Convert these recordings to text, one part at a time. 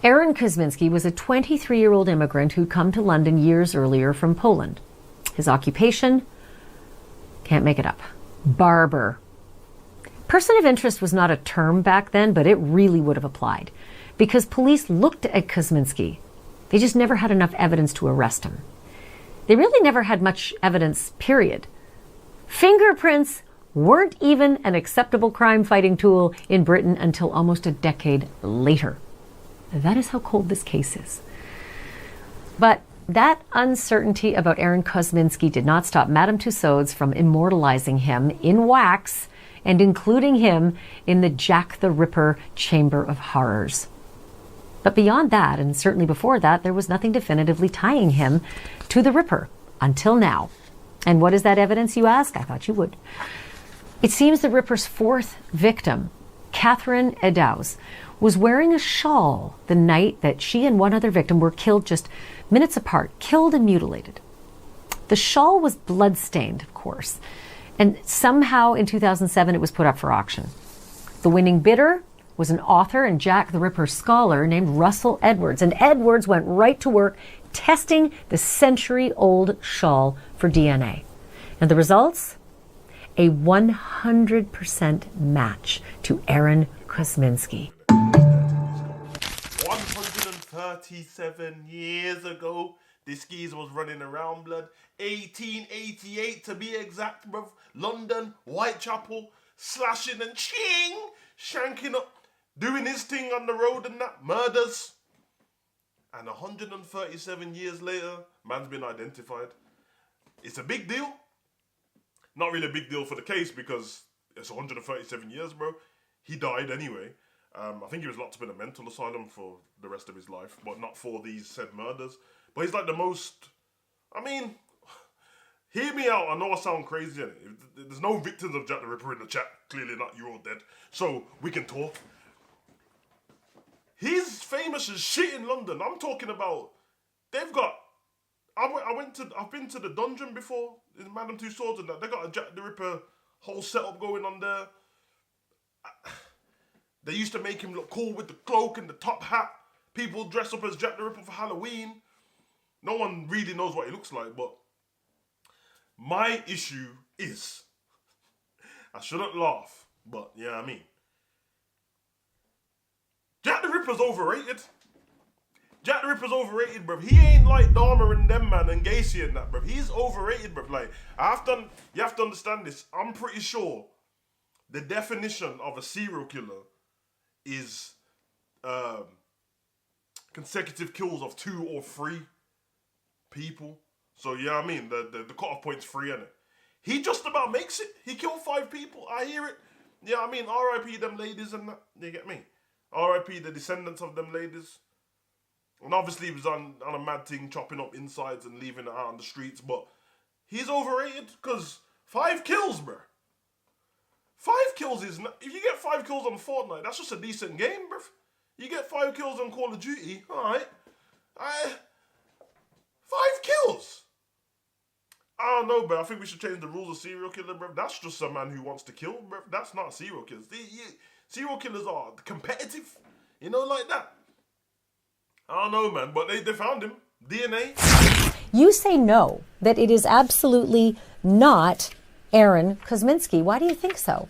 Aaron Kosminski was a 23-year-old immigrant who'd come to London years earlier from Poland. His occupation? Can't make it up. Barber. Person of interest was not a term back then, but it really would have applied because police looked at Kosminski. They just never had enough evidence to arrest him. They really never had much evidence, period. Fingerprints weren't even an acceptable crime-fighting tool in Britain until almost a decade later. That is how cold this case is. But that uncertainty about Aaron Kosminski did not stop Madame Tussauds from immortalizing him in wax and including him in the Jack the Ripper Chamber of Horrors. But beyond that, and certainly before that, there was nothing definitively tying him to the Ripper until now. And what is that evidence, you ask? I thought you would. It seems the Ripper's fourth victim, Catherine Eddowes, was wearing a shawl the night that she and one other victim were killed just minutes apart, killed and mutilated. The shawl was blood-stained, of course, and somehow in 2007 it was put up for auction. The winning bidder was an author and Jack the Ripper scholar named Russell Edwards, and Edwards went right to work testing the century-old shawl for DNA. And the results? A 100% match to Aaron Kosminski. 137 years ago, this geezer was running around, blood. 1888 to be exact, bruv. London, Whitechapel, slashing and shanking up, doing his thing on the road and that, murders. And 137 years later, man's been identified. It's a big deal. Not really a big deal for the case because it's 137 years, bro. He died anyway. I think he was locked up in a mental asylum for the rest of his life, but not for these said murders. But he's like the most, I mean, hear me out. I know I sound crazy. There's no victims of Jack the Ripper in the chat. Clearly not, you're all dead. So we can talk. He's famous as shit in London. I'm talking about, they've got, I've been to the dungeon before, in Madame Tussauds and that. They got a Jack the Ripper whole setup going on there. They used to make him look cool with the cloak and the top hat. People dress up as Jack the Ripper for Halloween. No one really knows what he looks like, but my issue is, I shouldn't laugh, but yeah, I mean, Jack the Ripper's overrated. Jack the Ripper's overrated, bruv. He ain't like Dahmer and them, man, and Gacy and that, bruv. He's overrated, bruv. Like, you have to understand this. I'm pretty sure the definition of a serial killer is consecutive kills of 2 or 3 people. So, yeah, I mean, the cutoff point's 3, innit? He just about makes it. He killed 5 people. I hear it. Yeah, I mean, R.I.P. them ladies and that. You get me? R.I.P. the descendants of them ladies. And obviously he was on a mad thing, chopping up insides and leaving it out on the streets. But he's overrated because 5 kills, bro. 5 kills is not, if you get 5 kills on Fortnite, that's just a decent game, bro. You get 5 kills on Call of Duty, alright. 5 kills. I don't know, bro. I think we should change the rules of serial killer, bro. That's just a man who wants to kill, bro. That's not serial killers. Serial killers are competitive, you know, like that. I don't know, man, but they found him. DNA. You say no, that it is absolutely not Aaron Kosminski. Why do you think so?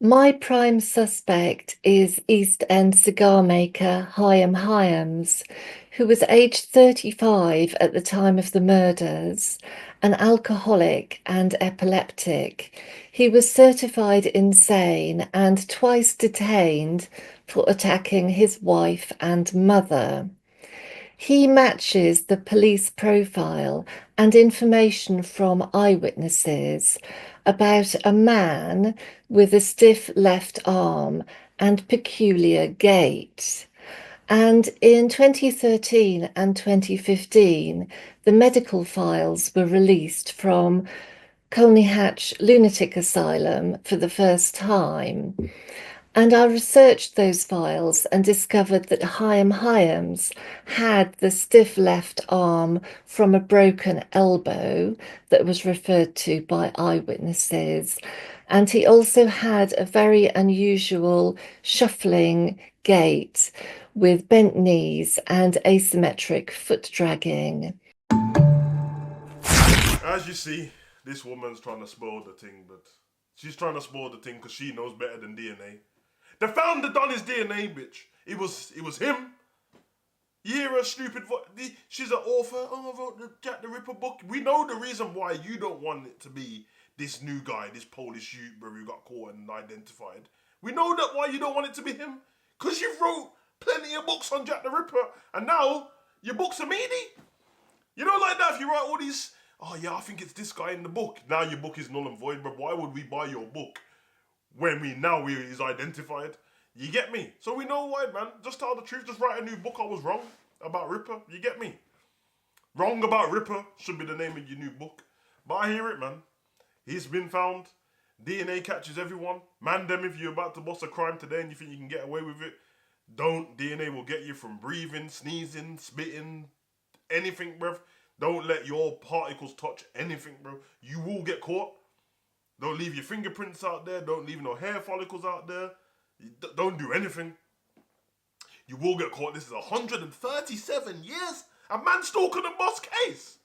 My prime suspect is East End cigar maker Hyam Hyams, who was aged 35 at the time of the murders, an alcoholic and epileptic. He was certified insane and twice detained for attacking his wife and mother. He matches the police profile and information from eyewitnesses about a man with a stiff left arm and peculiar gait. And in 2013 and 2015, the medical files were released from Colney Hatch Lunatic Asylum for the first time. And I researched those files and discovered that Hyam Hyams had the stiff left arm from a broken elbow that was referred to by eyewitnesses. And he also had a very unusual shuffling gait, with bent knees and asymmetric foot dragging. As you see, this woman's trying to spoil the thing, but she's trying to spoil the thing because she knows better than DNA. The founder done his DNA, bitch. It was him. You hear her stupid voice? She's an author. Oh, I wrote the Jack the Ripper book. We know the reason why you don't want it to be this new guy, this Polish YouTuber who got caught and identified. We know that why you don't want it to be him. Because you wrote plenty of books on Jack the Ripper, and now your books are meaty. You know, like that, if you write all these, oh yeah, I think it's this guy in the book. Now your book is null and void, but why would we buy your book when he's identified? You get me? So we know why, man. Just tell the truth. Just write a new book. I was wrong about Ripper. You get me? Wrong about Ripper should be the name of your new book. But I hear it, man. He's been found. DNA catches everyone. Man, them, if you're about to bust a crime today and you think you can get away with it, don't. DNA will get you from breathing, sneezing, spitting, anything, bruv. Don't let your particles touch anything, bro. You will get caught. Don't leave your fingerprints out there. Don't leave no hair follicles out there. Don't do anything. You will get caught. This is 137 years. A man still couldn't bust case.